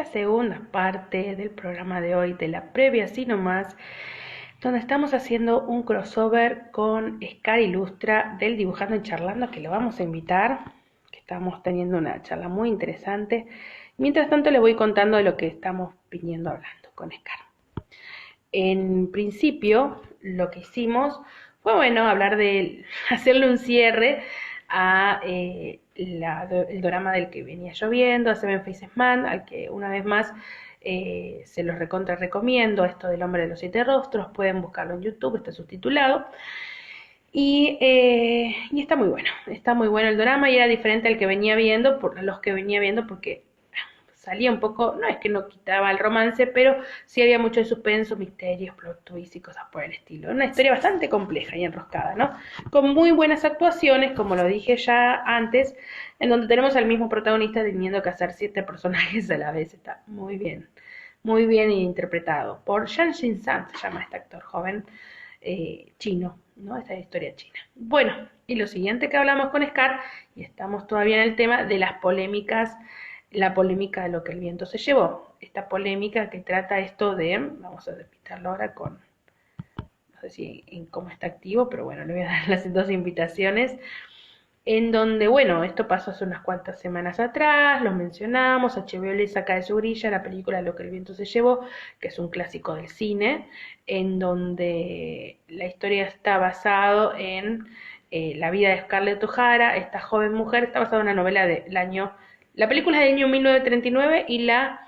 segunda parte del programa de hoy, de la previa así nomás, donde estamos haciendo un crossover con Scar Ilustra del Dibujando y Charlando, que lo vamos a invitar, que estamos teniendo una charla muy interesante. Mientras tanto les voy contando de lo que estamos viniendo hablando con Scar. En principio, lo que hicimos fue, bueno, hablar de hacerle un cierre a el drama del que venía lloviendo, a Seven Faces Man, al que una vez más se los recontra recomiendo, esto del hombre de los siete rostros, pueden buscarlo en YouTube, está subtitulado. Y está muy bueno el drama y era diferente al que venía viendo, por los que venía viendo, porque salía un poco, no es que no quitaba el romance, pero sí había mucho de suspenso, misterios, plot twists y cosas por el estilo. Una historia bastante compleja y enroscada, ¿no? Con muy buenas actuaciones, como lo dije ya antes, en donde tenemos al mismo protagonista teniendo que hacer 7 personajes a la vez. Está muy bien interpretado. Por Shang Xin San se llama este actor joven chino, ¿no? Esta historia china. Bueno, y lo siguiente que hablamos con Scar, y estamos todavía en el tema de las polémicas, la polémica de lo que el viento se llevó. Esta polémica que trata esto de, vamos a repitarlo ahora con, no sé si en cómo está activo, pero bueno, le voy a dar las 2 invitaciones, en donde, bueno, esto pasó hace unas cuantas semanas atrás, lo mencionamos, HBO le saca de su grilla la película Lo que el viento se llevó, que es un clásico del cine, en donde la historia está basado en la vida de Scarlett O'Hara, esta joven mujer, está basada en una novela del año, la película es del año 1939 y la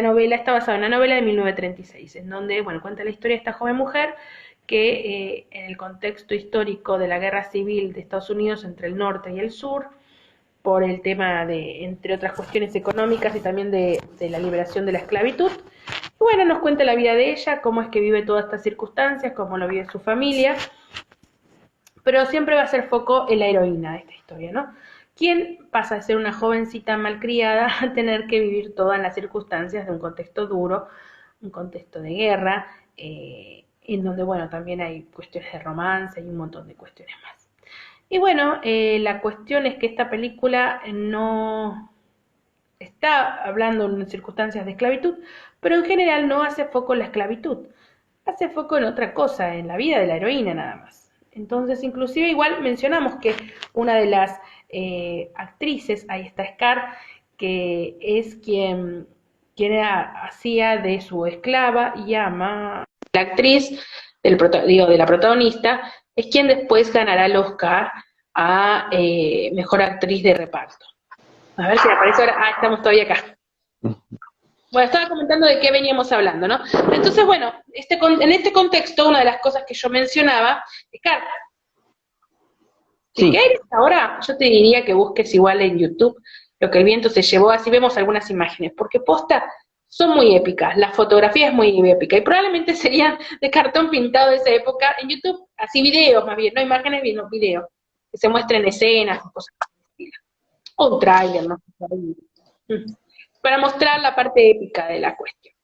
novela está basada en una novela de 1936, en donde, bueno, cuenta la historia de esta joven mujer que en el contexto histórico de la guerra civil de Estados Unidos entre el norte y el sur, por el tema de, entre otras cuestiones económicas y también de la liberación de la esclavitud. Y bueno, nos cuenta la vida de ella, cómo es que vive todas estas circunstancias, cómo lo vive su familia, pero siempre va a ser foco en la heroína de esta historia, ¿no? ¿Quién pasa de ser una jovencita malcriada a tener que vivir todas las circunstancias de un contexto duro, un contexto de guerra, en donde, bueno, también hay cuestiones de romance y un montón de cuestiones más? Y bueno, la cuestión es que esta película no está hablando en circunstancias de esclavitud, pero en general no hace foco en la esclavitud, hace foco en otra cosa, en la vida de la heroína nada más. Entonces, inclusive igual mencionamos que una de las actrices, ahí está Scar, que es quien hacía de su esclava y ama, la actriz de la protagonista, es quien después ganará el Oscar a Mejor Actriz de Reparto. A ver si me aparece ahora. Ah, estamos todavía acá. Bueno, estaba comentando de qué veníamos hablando, ¿no? Entonces, bueno, en este contexto, una de las cosas que yo mencionaba, Scar, si Sí, quieres ahora, yo te diría que busques igual en YouTube Lo que el viento se llevó, así vemos algunas imágenes, porque posta son muy épicas, la fotografía es muy épica, y probablemente serían de cartón pintado de esa época, en YouTube, así videos más bien, no imágenes, sino videos, que se muestren escenas, cosas así, o un tráiler, ¿no? Para mostrar la parte épica de la cuestión.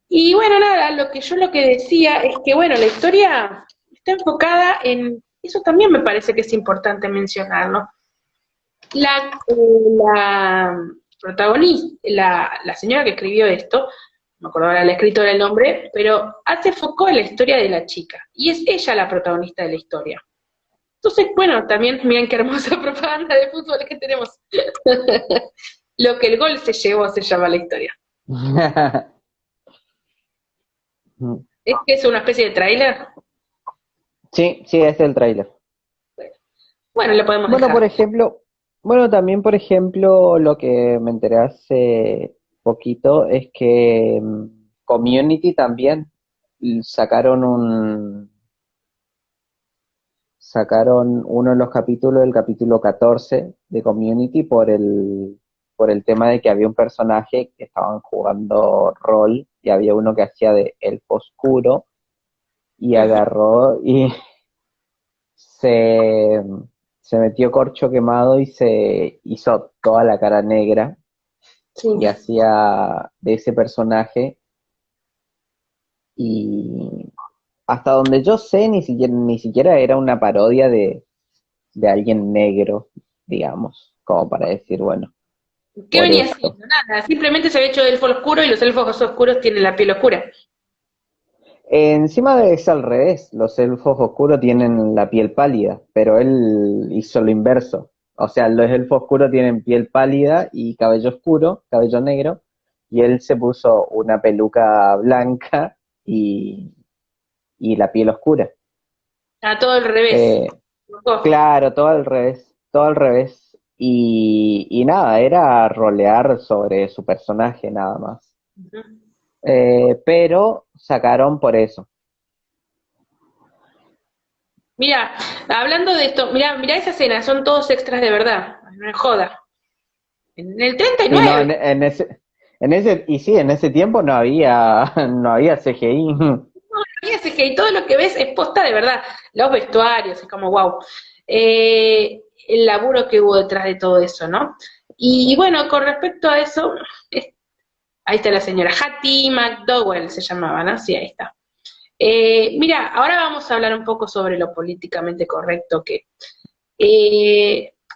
Y bueno, nada, lo que decía es que, bueno, la historia está enfocada en, eso también me parece que es importante mencionarlo. La protagonista, la señora que escribió esto, no me acuerdo ahora la escritora el nombre, pero hace foco en la historia de la chica, y es ella la protagonista de la historia. Entonces, bueno, también miren qué hermosa propaganda de fútbol que tenemos. Lo que el gol se llevó se llama la historia. Es que es una especie de tráiler. sí, sí, es el tráiler. Bueno, lo podemos Bueno, por dejar. ejemplo, bueno, también, por ejemplo, lo que me enteré hace poquito es que Community también sacaron sacaron uno de los capítulos, el capítulo 14 de Community, por el tema de que había un personaje que estaban jugando rol y había uno que hacía de elfo oscuro y Ujú. agarró y se, se metió corcho quemado y se hizo toda la cara negra Sí. y hacía de ese personaje y hasta donde yo sé ni siquiera era una parodia de alguien negro, digamos, como para decir, bueno. ¿Qué por venía eso. haciendo? Nada, simplemente se había hecho elfo oscuro y los elfos oscuros tienen la piel oscura. Encima de es al revés, los elfos oscuros tienen la piel pálida, pero él hizo lo inverso. O sea, los elfos oscuros tienen piel pálida y cabello oscuro, cabello negro, y él se puso una peluca blanca y, y la piel oscura. A todo al revés. Eh, claro, todo al revés, todo al revés. Y nada, era rolear sobre su personaje nada más. Ujú. Pero sacaron por eso. Mira, hablando de esto, mira esa escena, son todos extras de verdad, no es joda. En el Sí, no, 39, y sí, en ese tiempo no había, no había CGI. fíjese que todo lo que ves es posta de verdad, los vestuarios, es como wow. El laburo que hubo detrás de todo eso, ¿no? Y bueno, con respecto a eso, ahí está la señora Hattie McDowell, se llamaba, ¿no? Sí, ahí está. Mira, ahora vamos a hablar un poco sobre lo políticamente correcto que...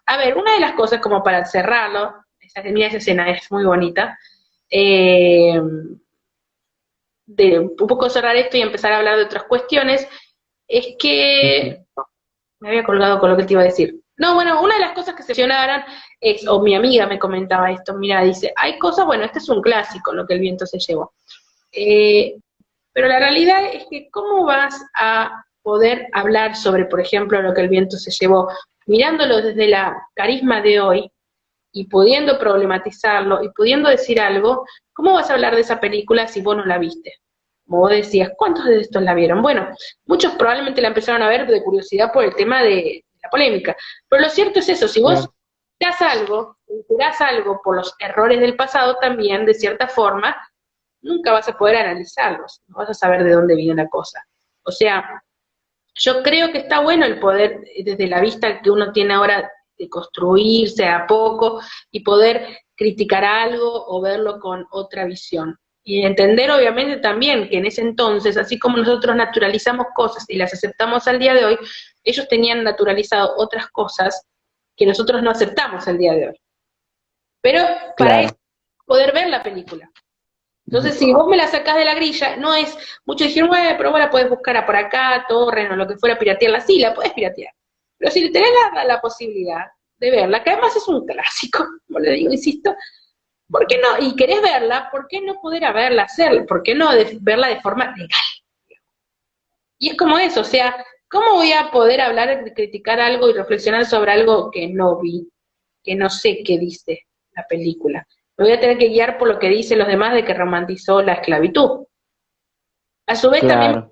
a ver, una de las cosas como para cerrarlo, mira esa escena, es muy bonita, eh, de un poco cerrar esto y empezar a hablar de otras cuestiones, es Ujú. que me había colgado con lo que te iba a decir. No, bueno, una de las cosas que se mencionaron es, o mi amiga me comentaba esto, mira, dice, hay cosas, bueno, este es un clásico, lo que el viento se llevó. Eh, pero la realidad es que cómo vas a poder hablar sobre, por ejemplo, lo que el viento se llevó, mirándolo desde la carisma de hoy y pudiendo problematizarlo y pudiendo decir algo, ¿cómo vas a hablar de esa película si vos no la viste? Como vos decías, ¿cuántos de estos la vieron? Bueno, muchos probablemente la empezaron a ver de curiosidad por el tema de la polémica, pero lo cierto es eso, si vos Claro, enterás algo por los errores del pasado también, de cierta forma, nunca vas a poder analizarlos, no vas a saber de dónde viene la cosa. O sea, yo creo que está bueno el poder, desde la vista que uno tiene ahora, de construirse a poco y poder criticar algo o verlo con otra visión. Y entender obviamente también que en ese entonces, así como nosotros naturalizamos cosas y las aceptamos al día de hoy, ellos tenían naturalizado otras cosas que nosotros no aceptamos al día de hoy. Pero para eso, claro. poder ver la película. Entonces, si vos me la sacás de la grilla, no es, muchos dijeron, bueno, pero vos la podés buscar a por acá, torren o lo que fuera, piratearla, sí, la podés piratear. Pero si tenés la posibilidad de verla, que además es un clásico, como le digo, insisto, ¿por qué no? Y querés verla, ¿por qué no poder haberla, hacerla? ¿Por qué no verla de forma legal? Y es como eso, o sea, ¿cómo voy a poder hablar, criticar algo y reflexionar sobre algo que no vi, que no sé qué dice la película? Me voy a tener que guiar por lo que dicen los demás de que romantizó la esclavitud. A su vez también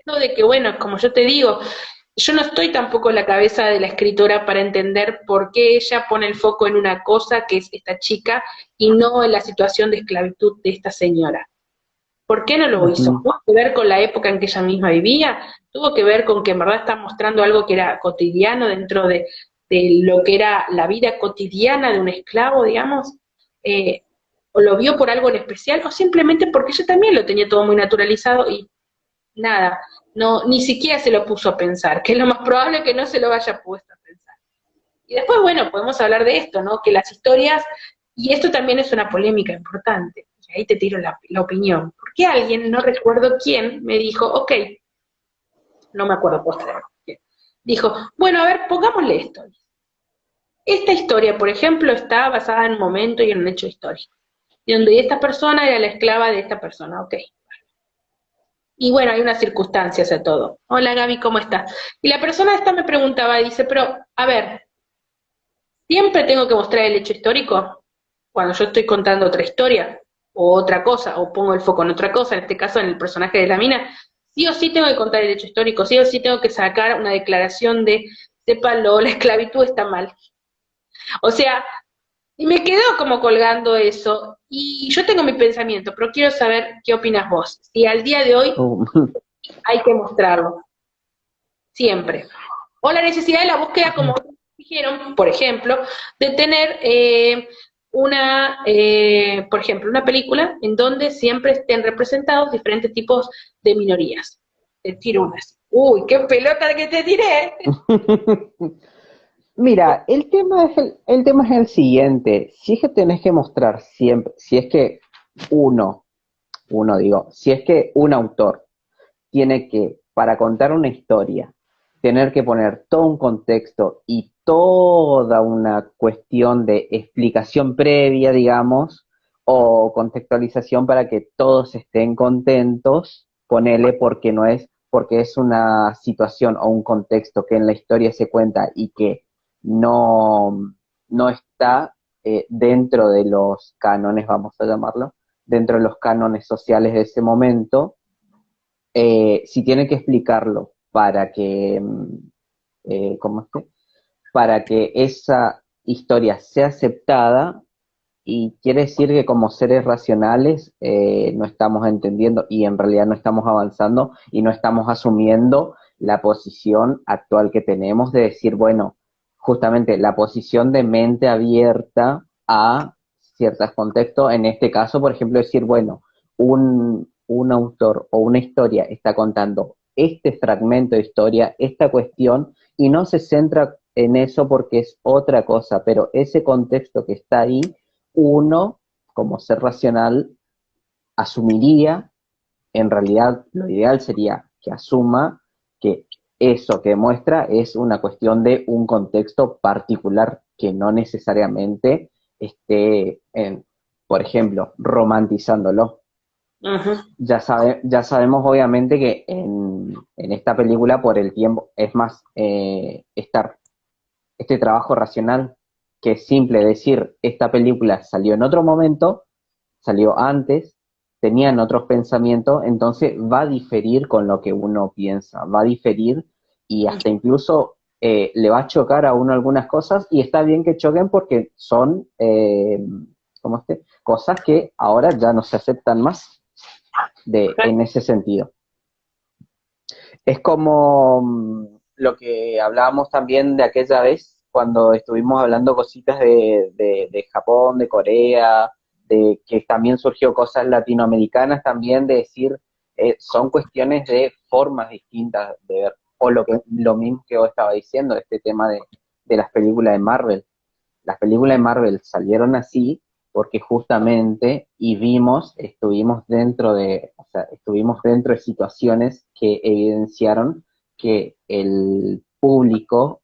Claro, de que, bueno, como yo te digo, yo no estoy tampoco en la cabeza de la escritora para entender por qué ella pone el foco en una cosa que es esta chica y no en la situación de esclavitud de esta señora. ¿Por qué no lo hizo? ujú, ¿Tuvo que ver con la época en que ella misma vivía? ¿Tuvo que ver con que en verdad está mostrando algo que era cotidiano dentro de lo que era la vida cotidiana de un esclavo, digamos? Eh, ¿O lo vio por algo en especial? ¿O simplemente porque ella también lo tenía todo muy naturalizado y nada, no, ni siquiera se lo puso a pensar, que es lo más probable que no se lo haya puesto a pensar? Y después, bueno, podemos hablar de esto, ¿no? Que las historias, y esto también es una polémica importante, y ahí te tiro la opinión, porque alguien, no recuerdo quién, me dijo, ok, no me acuerdo posteriormente, dijo, bueno, a ver, pongámosle esto. Esta historia, por ejemplo, está basada en un momento y en un hecho histórico, y donde esta persona era la esclava de esta persona, ok. Y bueno, hay unas circunstancias a todo. Hola Gaby, ¿cómo estás? Y la persona esta me preguntaba, dice, pero, a ver, ¿siempre tengo que mostrar el hecho histórico cuando yo estoy contando otra historia o otra cosa, o pongo el foco en otra cosa, en este caso en el personaje de la mina? Sí o sí tengo que contar el hecho histórico, sí o sí tengo que sacar una declaración de, sépalo, la esclavitud está mal. O sea, y me quedó como colgando eso, y yo tengo mi pensamiento, pero quiero saber qué opinas vos, si al día de hoy hay que mostrarlo, siempre. O la necesidad de la búsqueda, como dijeron, por ejemplo, de tener por ejemplo, una película en donde siempre estén representados diferentes tipos de minorías. Te tiro unas. Uy, qué pelota que te tiré. Mira, el tema es el siguiente. Si es que tenés que mostrar siempre, si es que uno, uno digo, si es que un autor tiene que, para contar una historia, tener que poner todo un contexto y toda una cuestión de explicación previa, digamos, o contextualización para que todos estén contentos, ponele porque no es, porque es una situación o un contexto que en la historia se cuenta y que no está dentro de los cánones, vamos a llamarlo, dentro de los cánones sociales de ese momento, si tiene que explicarlo para que, ¿cómo es que? Para que esa historia sea aceptada, y quiere decir que como seres racionales no estamos entendiendo y en realidad no estamos avanzando y no estamos asumiendo la posición actual que tenemos de decir, bueno, justamente la posición de mente abierta a ciertos contextos, en este caso, por ejemplo, decir, bueno, un autor o una historia está contando este fragmento de historia, esta cuestión, y no se centra en eso porque es otra cosa, pero ese contexto que está ahí, uno, como ser racional, asumiría, en realidad lo ideal sería que asuma que eso que muestra es una cuestión de un contexto particular que no necesariamente esté, por ejemplo, romantizándolo. Ujú. Ya sabemos obviamente que en esta película por el tiempo, es más, este trabajo racional, que es simple decir, esta película salió en otro momento, salió antes, tenían otros pensamientos, entonces va a diferir con lo que uno piensa, va a diferir y hasta incluso le va a chocar a uno algunas cosas y está bien que choquen porque son cosas que ahora ya no se aceptan más en ese sentido. Es como lo que hablábamos también de aquella vez cuando estuvimos hablando cositas de Japón, de Corea, de que también surgió cosas latinoamericanas también, de decir, son cuestiones de formas distintas de ver, o lo mismo que vos estaba diciendo, este tema de las películas de Marvel. Las películas de Marvel salieron así porque justamente y vimos, o sea, estuvimos dentro de situaciones que evidenciaron que el público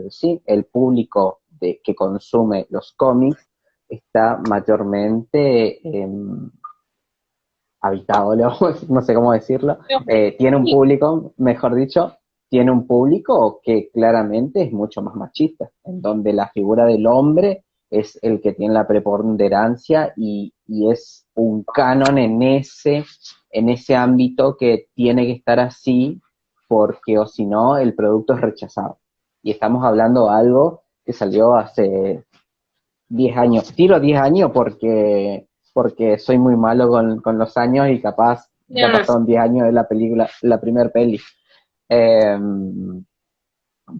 sí, el público que consume los cómics está mayormente habitado, no sé cómo decirlo, tiene un público, mejor dicho, tiene un público que claramente es mucho más machista, en donde la figura del hombre es el que tiene la preponderancia y es un canon en ese ámbito que tiene que estar así, porque o si no, el producto es rechazado. Y estamos hablando de algo que salió hace 10 años. Tiro 10 años porque soy muy malo con los años y capaz Yo ya no sé. pasaron 10 años de la película, la primer peli. Eh,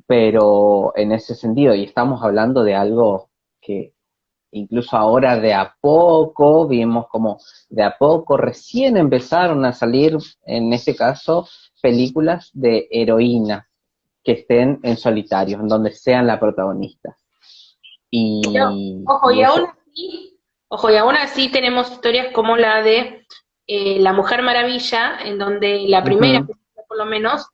pero en ese sentido, y estamos hablando de algo que incluso ahora de a poco, vimos como de a poco recién empezaron a salir, en este caso, películas de heroínas que estén en solitario, en donde sean la protagonista. Pero, ojo, Y eso, y aún así tenemos historias como la de La Mujer Maravilla, en donde la primera, ujú, película, por lo menos,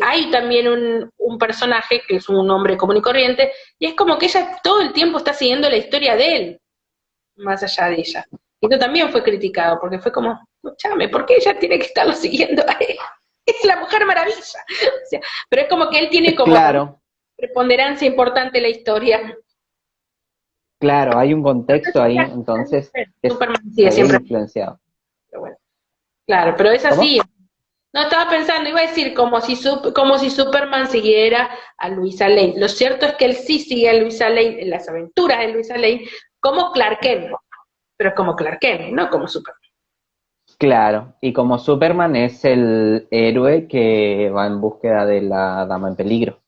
hay también un personaje que es un hombre común y corriente, y es como que ella todo el tiempo está siguiendo la historia de él, más allá de ella. Y esto también fue criticado, porque fue como, escúchame, ¿por qué ella tiene que estarlo siguiendo a él? Es la Mujer Maravilla. O sea, pero es como que él tiene como también claro, preponderancia importante en la historia. claro, hay un contexto ahí, entonces, que Superman se sigue ve siempre, influenciado. pero bueno. Claro, pero es ¿Cómo? así. No, estaba pensando, iba a decir como si Superman siguiera a Luisa Lane. Lo cierto es que él sí sigue a Luisa Lane en las aventuras de Luisa Lane como Clark Kent, pero como Clark Kent, no como Superman. Claro, y como Superman es el héroe que va en búsqueda de la dama en peligro.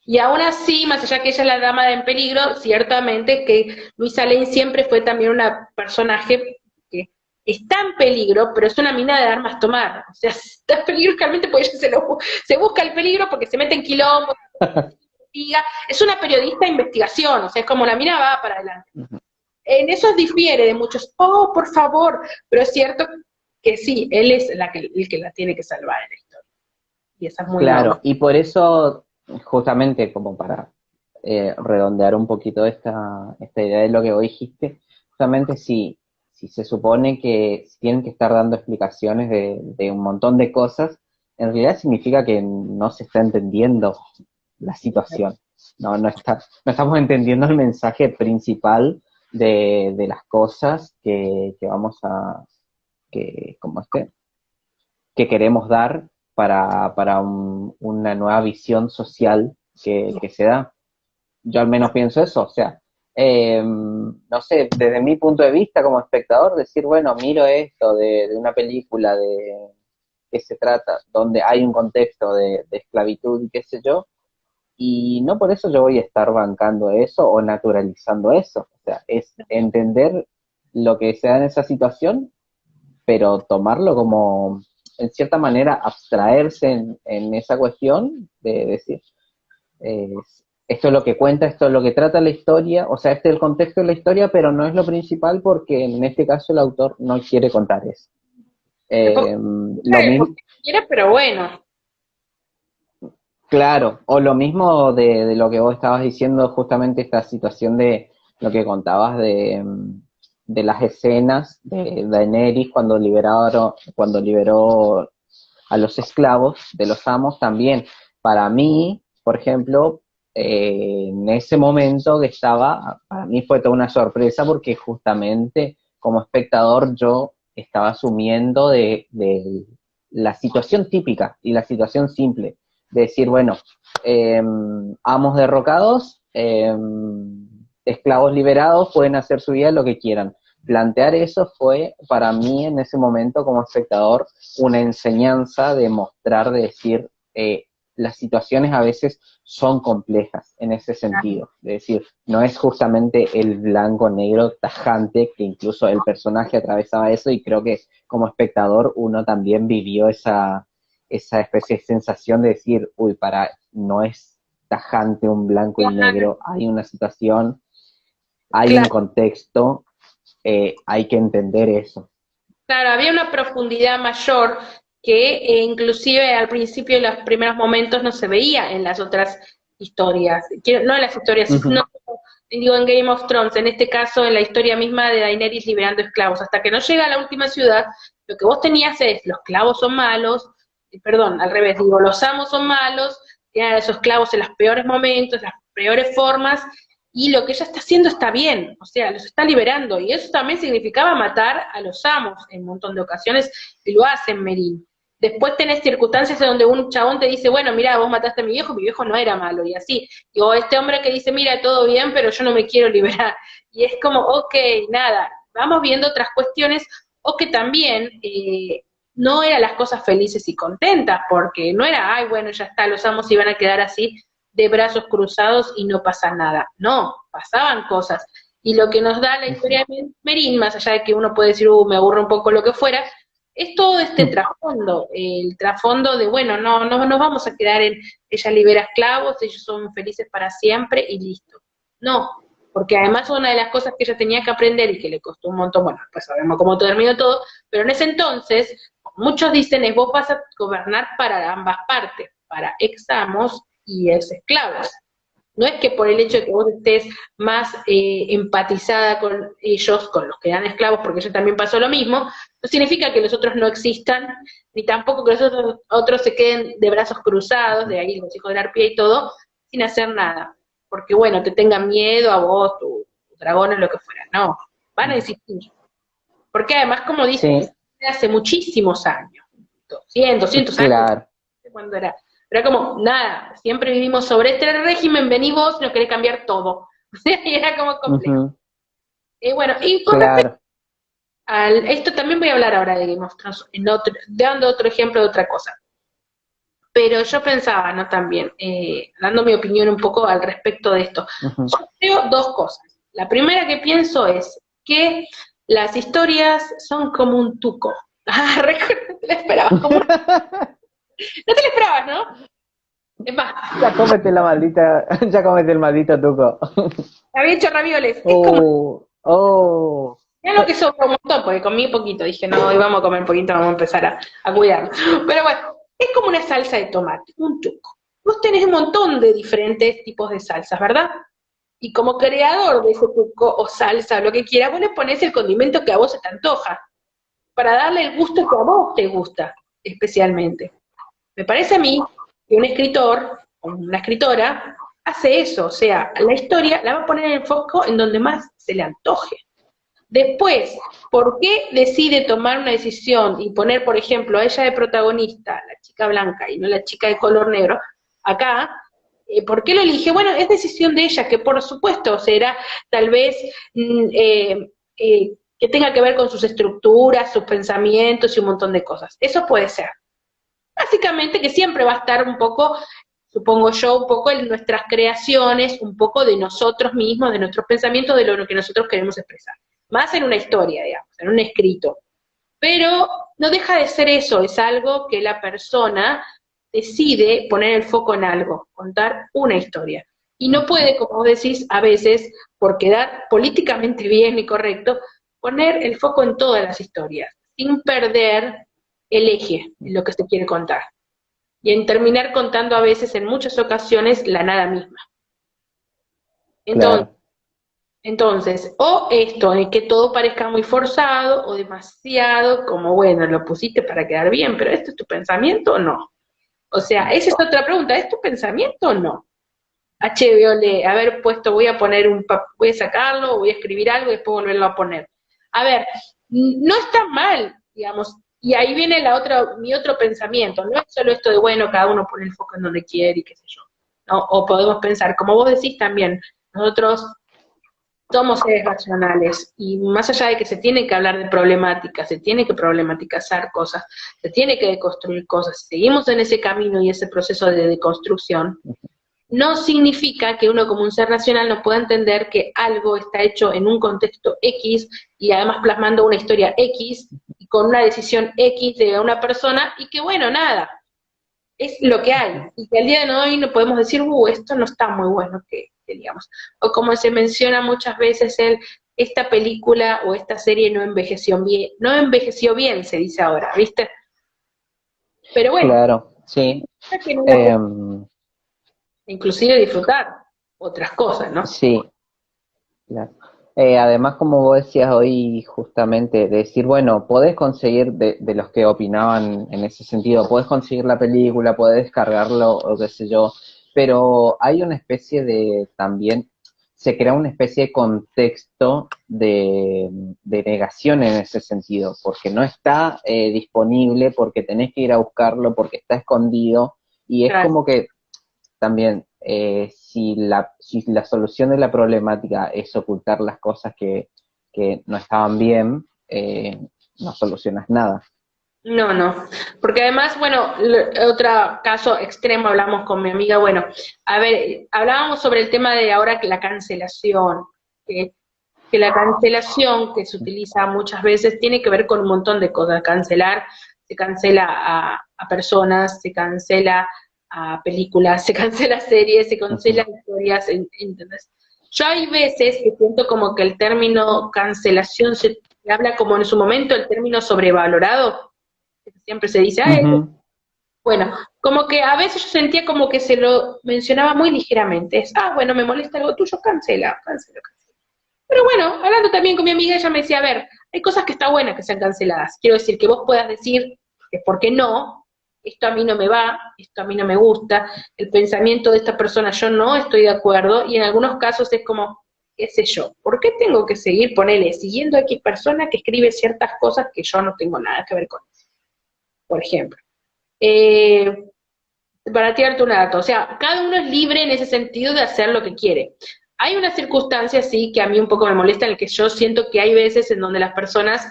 Y aún así, más allá que ella es la dama en peligro, ciertamente que Luisa Lane siempre fue también una personaje que está en peligro, pero es una mina de armas tomar. O sea, está en peligro realmente porque ella se busca el peligro porque se mete en quilombo, investiga, es una periodista de investigación, o sea, es como la mina va para adelante. Ujú. En eso difiere de muchos, oh, por favor, pero es cierto que sí, él es el que la tiene que salvar en la historia, y esa es muy Claro, normal. y por eso, justamente como para redondear un poquito esta idea de lo que vos dijiste, justamente si se supone que tienen que estar dando explicaciones de un montón de cosas, en realidad significa que no se está entendiendo la situación. No estamos entendiendo el mensaje principal de las cosas que vamos como que queremos dar para una nueva visión social que se da. Yo al menos pienso eso, o sea, no sé, desde mi punto de vista como espectador, decir, bueno, miro esto de una película de qué se trata, donde hay un contexto de esclavitud y qué sé yo, y no por eso yo voy a estar bancando eso o naturalizando eso, o sea, es entender lo que se da en esa situación, pero tomarlo como, en cierta manera, abstraerse en esa cuestión de decir, eh, esto es lo que cuenta, esto es lo que trata la historia, o sea, este es el contexto de la historia, pero no es lo principal porque en este caso el autor no quiere contar eso. Después, Lo mismo, porque quiere, pero bueno, claro, o lo mismo de lo que vos estabas diciendo, justamente esta situación de lo que contabas de las escenas de Daenerys cuando liberó a los esclavos de los amos también. Para mí, por ejemplo, en ese momento que estaba, para mí fue toda una sorpresa porque justamente como espectador yo estaba asumiendo de la situación típica y la situación simple, de decir, bueno, amos derrocados, esclavos liberados, pueden hacer su vida lo que quieran. Plantear eso fue para mí en ese momento como espectador una enseñanza de mostrar, de decir, las situaciones a veces son complejas en ese sentido, de decir, no es justamente el blanco-negro tajante, que incluso el personaje atravesaba eso y creo que como espectador uno también vivió esa especie de sensación de decir, uy, no es tajante un blanco y negro, hay una situación, hay un claro, contexto, hay que entender eso. claro, había una profundidad mayor que inclusive al principio, en los primeros momentos, no se veía en las otras historias. No en las historias, Ujú. no digo en Game of Thrones, en este caso en la historia misma de Daenerys liberando esclavos. Hasta que no llega a la última ciudad, lo que vos tenías es, los esclavos son malos, perdón, al revés, digo, los amos son malos, tienen a esos esclavos en los peores momentos, las peores formas, y lo que ella está haciendo está bien, o sea, los está liberando, y eso también significaba matar a los amos en un montón de ocasiones, y lo hacen Merín. Después tenés circunstancias en donde un chabón te dice, bueno, mira, vos mataste a mi viejo no era malo, y así. O este hombre que dice, mira, todo bien, pero yo no me quiero liberar. Y es como, ok, nada, vamos viendo otras cuestiones, o que también no eran las cosas felices y contentas, porque no era, ay, bueno, ya está, los amos iban a quedar así, de brazos cruzados y no pasa nada. No, pasaban cosas. Y lo que nos da la historia de Merín, más allá de que uno puede decir, me aburre un poco lo que fuera, es todo este trasfondo, el trasfondo de, bueno, no nos vamos a quedar en ella libera esclavos, ellos son felices para siempre y listo. No, porque además una de las cosas que ella tenía que aprender y que le costó un montón, bueno, pues sabemos cómo terminó todo, pero en ese entonces, muchos dicen, es vos vas a gobernar para ambas partes, para ex amos y ex esclavos. No es que por el hecho de que vos estés más empatizada con ellos, con los que eran esclavos, porque ellos también pasó lo mismo, no significa que los otros no existan, ni tampoco que los otros se queden de brazos cruzados, de ahí los hijos de la arpía y todo, sin hacer nada. Porque bueno, te tengan miedo a vos, tu dragón o lo que fuera. No, van a existir. Porque además, como dices, Sí, hace muchísimos años, 200 años, claro. cuando era. Pero era como, nada, siempre vivimos sobre este régimen, vení vos, nos querés cambiar todo. O sea, y era como complejo. Ujú, Bueno, y con respecto claro. esto también voy a hablar ahora de Game of Thrones, dando otro ejemplo de otra cosa. Pero yo pensaba, ¿no? También, dando mi opinión un poco al respecto de esto. Ujú. Yo creo dos cosas. La primera que pienso es que las historias son como un tuco. Ah, no te la esperabas, no te la esperabas, ¿no? Es más, Ya cómete la maldita, ya cómete el maldito tuco. había hecho ravioles. Es como, Oh, oh. ya lo que sobró un montón, porque comí poquito. Dije, no, hoy vamos a comer poquito, vamos a empezar a cuidar. Pero bueno, es como una salsa de tomate, un tuco. Vos tenés un montón de diferentes tipos de salsas, ¿verdad? Y como creador de ese tuco o salsa o lo que quieras, vos le ponés el condimento que a vos se te antoja, para darle el gusto que a vos te gusta, especialmente. Me parece a mí que un escritor o una escritora hace eso, o sea, la historia la va a poner en foco en donde más se le antoje. Después, ¿por qué decide tomar una decisión y poner, por ejemplo, a ella de protagonista, la chica blanca y no la chica de color negro, acá? ¿Por qué lo elige? Bueno, es decisión de ella, que por supuesto será tal vez que tenga que ver con sus estructuras, sus pensamientos y un montón de cosas. Eso puede ser. Básicamente que siempre va a estar un poco, supongo yo, un poco en nuestras creaciones, un poco de nosotros mismos, de nuestros pensamientos, de lo que nosotros queremos expresar. Más en una historia, digamos, en un escrito. Pero no deja de ser eso, es algo que la persona decide poner el foco en algo, contar una historia. Y no puede, como vos decís, a veces, por quedar políticamente bien y correcto, poner el foco en todas las historias, sin perder el eje de lo que se quiere contar. Y en terminar contando a veces, en muchas ocasiones, la nada misma. Entonces, Claro, o esto, en que todo parezca muy forzado o demasiado, como bueno, lo pusiste para quedar bien, pero ¿esto es tu pensamiento o no? O sea, esa es otra pregunta, ¿es tu pensamiento o no? HBO de haber puesto, voy a poner voy a sacarlo, voy a escribir algo y después volverlo a poner. A ver, no está mal, digamos, y ahí viene mi otro pensamiento, no es solo esto de, bueno, cada uno pone el foco en donde quiere y qué sé yo, ¿no? O podemos pensar, como vos decís también, nosotros somos seres racionales y más allá de que se tiene que hablar de problemáticas, se tiene que problematizar cosas, se tiene que deconstruir cosas, seguimos en ese camino y ese proceso de deconstrucción, no significa que uno como un ser racional no pueda entender que algo está hecho en un contexto X y además plasmando una historia X y con una decisión X de una persona y que bueno, nada, es lo que hay, y que al día de hoy no podemos decir, esto no está muy bueno, que digamos. O como se menciona muchas veces, esta película o esta serie no envejeció bien, se dice ahora, ¿viste? Pero bueno, claro, sí. que no la puedo Em, inclusive disfrutar otras cosas, ¿no? sí, claro. Además, como vos decías hoy, justamente, decir, bueno, podés conseguir de los que opinaban en ese sentido, podés conseguir la película, podés descargarlo, o qué sé yo, pero hay una especie de, también, se crea una especie de contexto de negación en ese sentido, porque no está disponible, porque tenés que ir a buscarlo, porque está escondido, y es Claro. como que también, si la solución de la problemática es ocultar las cosas que no estaban bien, no solucionas nada. No, no, porque además, bueno, otro caso extremo, hablamos con mi amiga, bueno, a ver, hablábamos sobre el tema de ahora que la cancelación, que la cancelación que se utiliza muchas veces tiene que ver con un montón de cosas. Cancelar, se cancela a personas, se cancela a películas, se cancela series, se cancela Ujú. historias, ¿entendés? Yo hay veces que siento como que el término cancelación se habla como en su momento el término sobrevalorado, que siempre se dice, Ujú. bueno, como que a veces yo sentía como que se lo mencionaba muy ligeramente, bueno, me molesta algo tuyo, cancela, cancela. Pero bueno, hablando también con mi amiga, ella me decía, a ver, hay cosas que está buenas que sean canceladas. Quiero decir, que vos puedas decir que por qué no, esto a mí no me va, esto a mí no me gusta, el pensamiento de esta persona yo no estoy de acuerdo, y en algunos casos es como, qué sé yo, ¿por qué tengo que seguir, ponele, siguiendo a X persona que escribe ciertas cosas que yo no tengo nada que ver con eso? Por ejemplo. Eh, para tirarte un dato, o sea, cada uno es libre en ese sentido de hacer lo que quiere. Hay una circunstancia, sí, que a mí un poco me molesta, en el que yo siento que hay veces en donde las personas,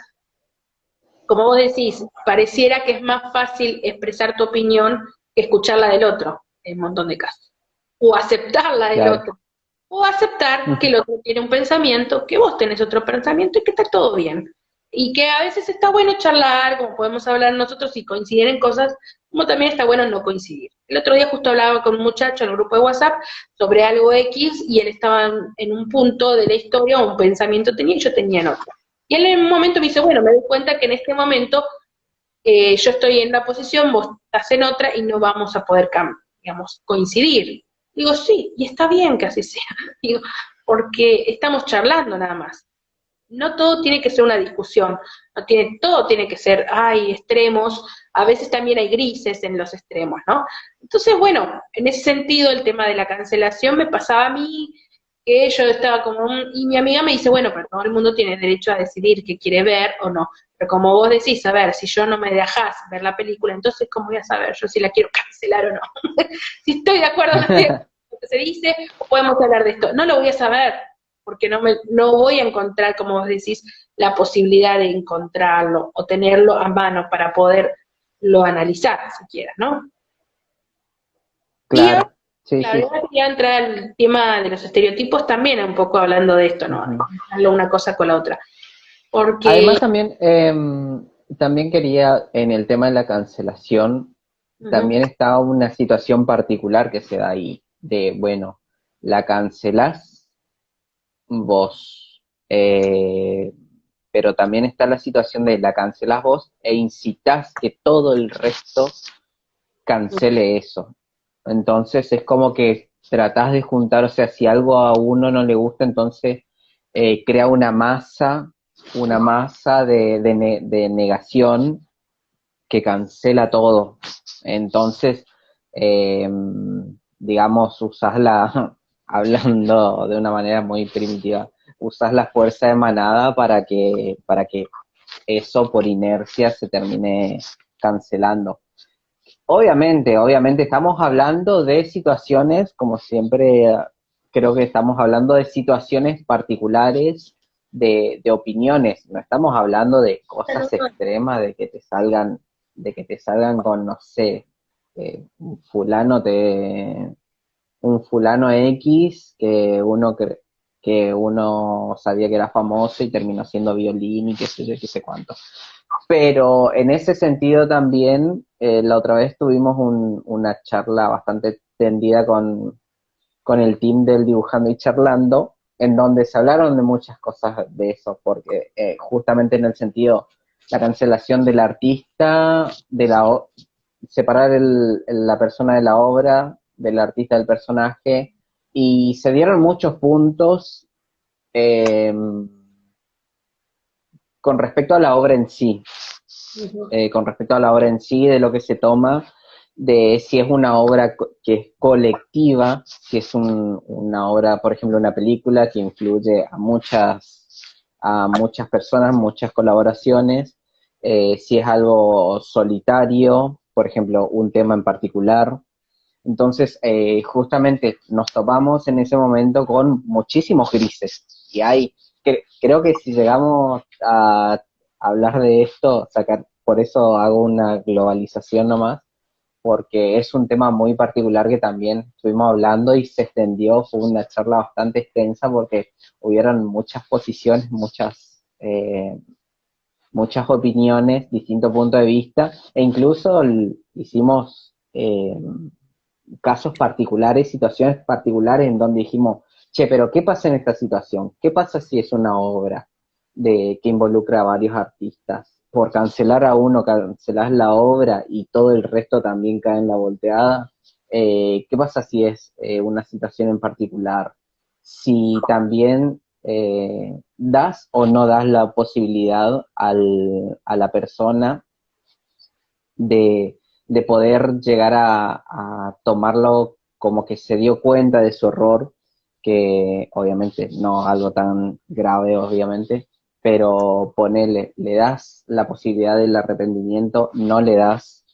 como vos decís, pareciera que es más fácil expresar tu opinión que escuchar la del otro, en un montón de casos. O aceptar la del Claro. otro. O aceptar que Ujú. el otro tiene un pensamiento, que vos tenés otro pensamiento y que está todo bien. Y que a veces está bueno charlar, como podemos hablar nosotros y coincidir en cosas, como también está bueno no coincidir. El otro día justo hablaba con un muchacho en el grupo de WhatsApp sobre algo X y él estaba en un punto de la historia o un pensamiento tenía y yo tenía en otro. Y él en un momento me dice, bueno, me doy cuenta que en este momento yo estoy en una posición, vos estás en otra y no vamos a poder, digamos, coincidir. Digo, sí, y está bien que así sea, digo, porque estamos charlando nada más. No todo tiene que ser una discusión, no tiene, todo tiene que ser, hay extremos, a veces también hay grises en los extremos, ¿no? Entonces, bueno, en ese sentido el tema de la cancelación me pasaba a mí, que yo estaba como y mi amiga me dice, bueno, pero todo el mundo tiene derecho a decidir qué quiere ver o no, pero como vos decís, a ver, si yo no me dejás ver la película, entonces ¿cómo voy a saber yo si la quiero cancelar o no? Si estoy de acuerdo o no estoy de acuerdo con lo que se dice, o podemos hablar de esto, no lo voy a saber, porque no voy a encontrar, como vos decís, la posibilidad de encontrarlo o tenerlo a mano para poderlo analizar, siquiera, ¿no? Y ahora, Claro, sí, claro, sí. ahora quería entrar al tema de los estereotipos también, un poco hablando de esto, ¿no? De Ujú. compararlo una cosa con la otra. Porque, Además también, también quería, en el tema de la cancelación, ujú, también está una situación particular que se da ahí, de, bueno, la cancelás vos, pero también está la situación de la cancelás vos e incitas que todo el resto cancele eso. Entonces es como que tratás de juntar, o sea, si algo a uno no le gusta, entonces crea una masa de negación que cancela todo. Entonces, eh, digamos, usás la, hablando de una manera muy primitiva, usás la fuerza de manada para que eso por inercia se termine cancelando. Obviamente, estamos hablando de situaciones, como siempre, creo que estamos hablando de situaciones particulares, de opiniones, no estamos hablando de cosas extremas, de que te salgan con, no sé, un fulano un fulano X que uno sabía que era famoso y terminó siendo violín y qué sé yo, qué sé cuánto. Pero en ese sentido también, la otra vez tuvimos una charla bastante tendida con el team del Dibujando y Charlando, en donde se hablaron de muchas cosas de eso, porque justamente en el sentido, la cancelación del artista, separar la persona de la obra, del artista del personaje, y se dieron muchos puntos eh, con respecto a la obra en sí, ujú, con respecto a la obra en sí, de lo que se toma, de si es una obra que es colectiva, si es una obra, por ejemplo, una película que incluye a muchas personas, muchas colaboraciones, si es algo solitario, por ejemplo, un tema en particular. Entonces, justamente nos topamos en ese momento con muchísimos grises. Y creo que si llegamos a hablar de esto, sacar, por eso hago una globalización nomás, porque es un tema muy particular que también estuvimos hablando y se extendió, fue una charla bastante extensa porque hubieron muchas posiciones, muchas opiniones, distintos puntos de vista, e incluso hicimos casos particulares, situaciones particulares en donde dijimos, che, pero ¿qué pasa en esta situación? ¿Qué pasa si es una obra que involucra a varios artistas? Por cancelar a uno, cancelar la obra y todo el resto también cae en la volteada. ¿Qué pasa si es una situación en particular? Si también das o no das la posibilidad a la persona de, de poder llegar a tomarlo como que se dio cuenta de su error, que obviamente no algo tan grave, obviamente, pero ponele, le das la posibilidad del arrepentimiento, no le das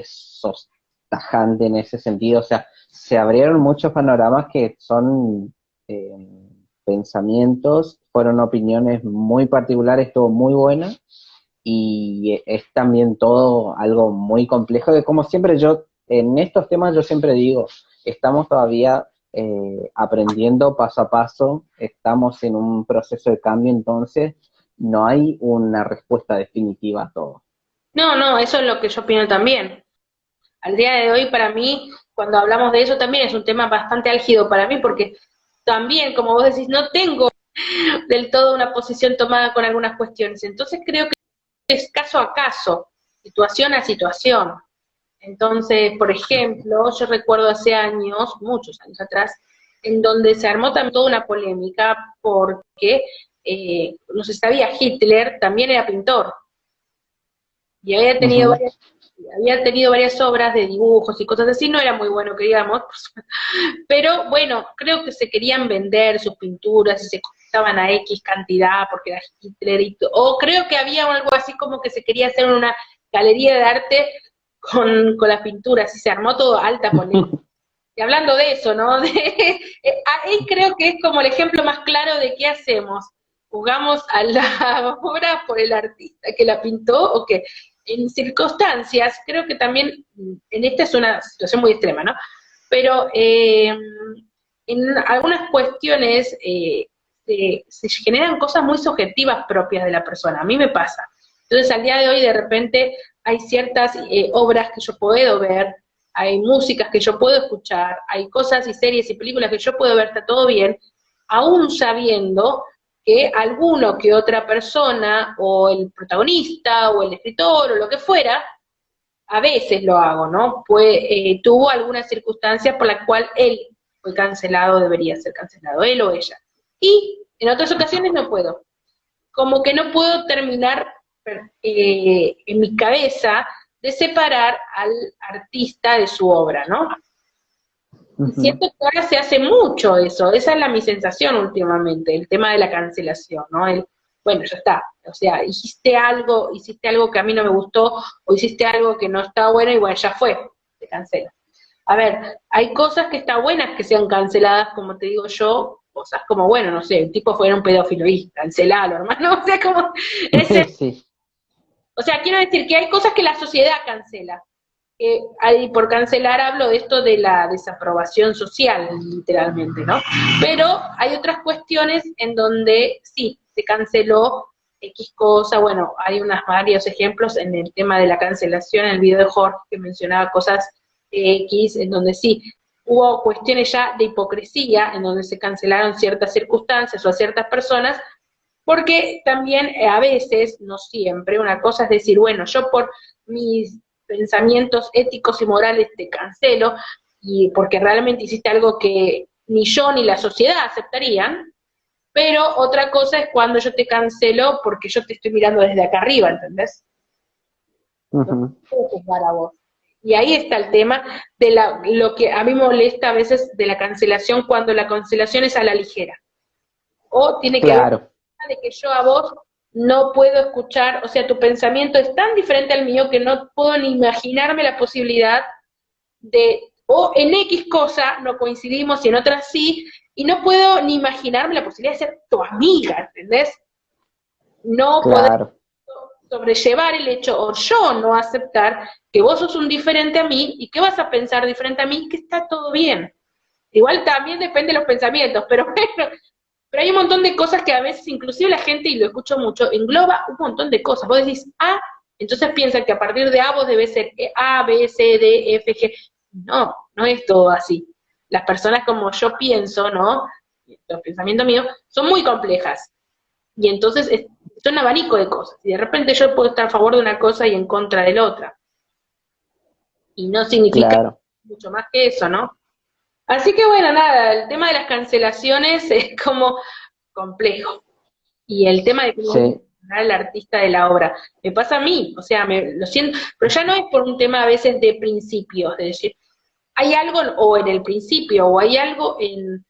sos tajante en ese sentido, o sea, se abrieron muchos panoramas que son eh, pensamientos, fueron opiniones muy particulares, estuvo muy buena, y es también todo algo muy complejo, que como siempre yo, en estos temas yo siempre digo, estamos todavía aprendiendo paso a paso, estamos en un proceso de cambio, entonces no hay una respuesta definitiva a todo. no, no, eso es lo que yo opino también. al día de hoy para mí, cuando hablamos de eso, también es un tema bastante álgido para mí, porque también, como vos decís, no tengo del todo una posición tomada con algunas cuestiones. Entonces creo que es caso a caso, situación a situación. Entonces, por ejemplo, yo recuerdo hace años, muchos años atrás, en donde se armó también toda una polémica porque, no se sabía, Hitler también era pintor y Ujú. había tenido varias obras de dibujos y cosas así, no era muy bueno que digamos, pero bueno, creo que se querían vender sus pinturas y se costaban a X cantidad porque era Hitler o creo que había algo así como que se quería hacer una galería de arte con las pinturas y se armó todo alta polémica. Y hablando de eso, ¿no? Ahí creo que es como el ejemplo más claro de qué hacemos. ¿Jugamos a la obra por el artista que la pintó o qué? En circunstancias, creo que también, en esta es una situación muy extrema, ¿no? Pero en algunas cuestiones se generan cosas muy subjetivas propias de la persona. A mí me pasa. Entonces, al día de hoy, de repente, hay ciertas obras que yo puedo ver, hay músicas que yo puedo escuchar, hay cosas y series y películas que yo puedo ver, está todo bien, aún sabiendo que alguno que otra persona, o el protagonista, o el escritor, o lo que fuera, a veces lo hago, ¿no? Pues tuvo alguna circunstancia por la cual él fue cancelado, debería ser cancelado, él o ella. Y en otras ocasiones no puedo. Como que no puedo terminar en mi cabeza de separar al artista de su obra, ¿no? Y Ujú. siento que ahora se hace mucho eso, esa es mi sensación últimamente, el tema de la cancelación, ¿no? Bueno, ya está, o sea, hiciste algo que a mí no me gustó, o hiciste algo que no está bueno, y bueno, ya fue, se cancela. A ver, hay cosas que está buenas que sean canceladas, como te digo yo, cosas como, bueno, no sé, el tipo fuera un pedófilo y cancelalo, hermano, o sea, como ese, Sí, o sea, quiero decir que hay cosas que la sociedad cancela, por cancelar hablo de esto de la desaprobación social, literalmente, ¿no? Pero hay otras cuestiones en donde sí, se canceló X cosa, bueno, hay varios ejemplos en el tema de la cancelación, en el video de Jorge que mencionaba cosas X, en donde sí, hubo cuestiones ya de hipocresía, en donde se cancelaron ciertas circunstancias o a ciertas personas, porque también a veces, no siempre, una cosa es decir, bueno, yo por mis pensamientos éticos y morales te cancelo, y porque realmente hiciste algo que ni yo ni la sociedad aceptarían, pero otra cosa es cuando yo te cancelo porque yo te estoy mirando desde acá arriba, ¿entendés? No ujú. puedo juzgar a vos. Y ahí está el tema de lo que a mí me molesta a veces de la cancelación, cuando la cancelación es a la ligera. O tiene que ver Claro, de que yo a vos no puedo escuchar, o sea, tu pensamiento es tan diferente al mío que no puedo ni imaginarme la posibilidad de, o en X cosa no coincidimos y en otras sí, y no puedo ni imaginarme la posibilidad de ser tu amiga, ¿entendés? No poder claro, sobrellevar el hecho, o yo no aceptar que vos sos un diferente a mí y que vas a pensar diferente a mí, que está todo bien. Igual también depende de los pensamientos, pero bueno, pero hay un montón de cosas que a veces, inclusive la gente, y lo escucho mucho, engloba un montón de cosas. Vos decís A, entonces piensa que a partir de A vos debes ser A, B, C, D, F, G. No, no es todo así. Las personas como yo pienso, ¿no? Los pensamientos míos son muy complejas. Y entonces son un abanico de cosas. Y de repente yo puedo estar a favor de una cosa y en contra de la otra. Y no significa claro. mucho más que eso, ¿no? Así que bueno, nada, el tema de las cancelaciones es como complejo. Y el tema de que no Sí, al artista de la obra, me pasa a mí, o sea, lo siento, pero ya no es por un tema a veces de principios, de decir, hay algo o en el principio o hay algo en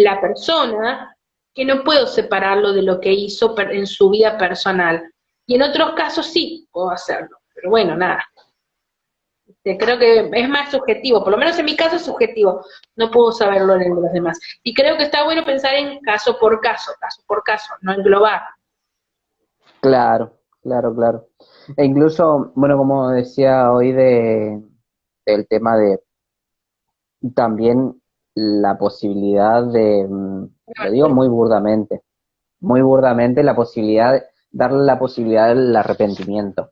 la persona que no puedo separarlo de lo que hizo en su vida personal. Y en otros casos sí puedo hacerlo, pero bueno, nada. Creo que es más subjetivo, por lo menos en mi caso es subjetivo, no puedo saberlo en el de los demás. Y creo que está bueno pensar en caso por caso, no englobar. claro, claro, claro. E incluso, bueno, como decía hoy del tema de también la posibilidad de, lo digo muy burdamente la posibilidad, darle la posibilidad del arrepentimiento.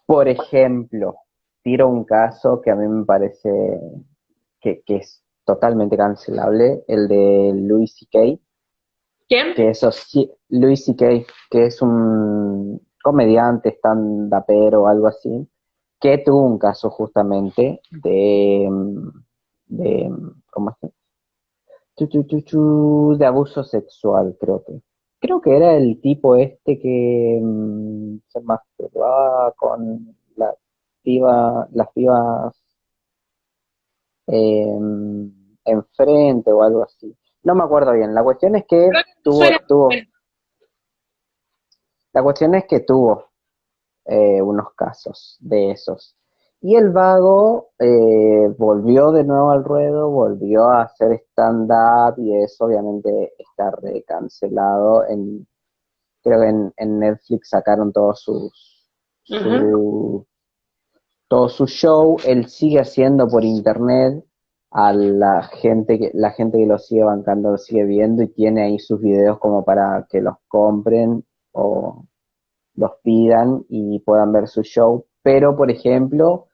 Por ejemplo, tiro un caso que a mí me parece que es totalmente cancelable, el de Louis C.K., ¿Quién? que eso sí, Louis C.K., que es un comediante, stand-upero o algo así, que tuvo un caso justamente ¿cómo es? De abuso sexual, creo que. Creo que era el tipo este que se masturbaba con las pibas enfrente o algo así. No me acuerdo bien. La cuestión es que Creo que no suena. Bueno, la cuestión es que tuvo unos casos de esos. Y el vago volvió de nuevo al ruedo, volvió a hacer stand-up y eso obviamente está recancelado. Creo que en Netflix sacaron ujú. su, todo su show. Él sigue haciendo por internet, a la gente que lo sigue bancando lo sigue viendo y tiene ahí sus videos como para que los compren o los pidan y puedan ver su show, pero por ejemplo,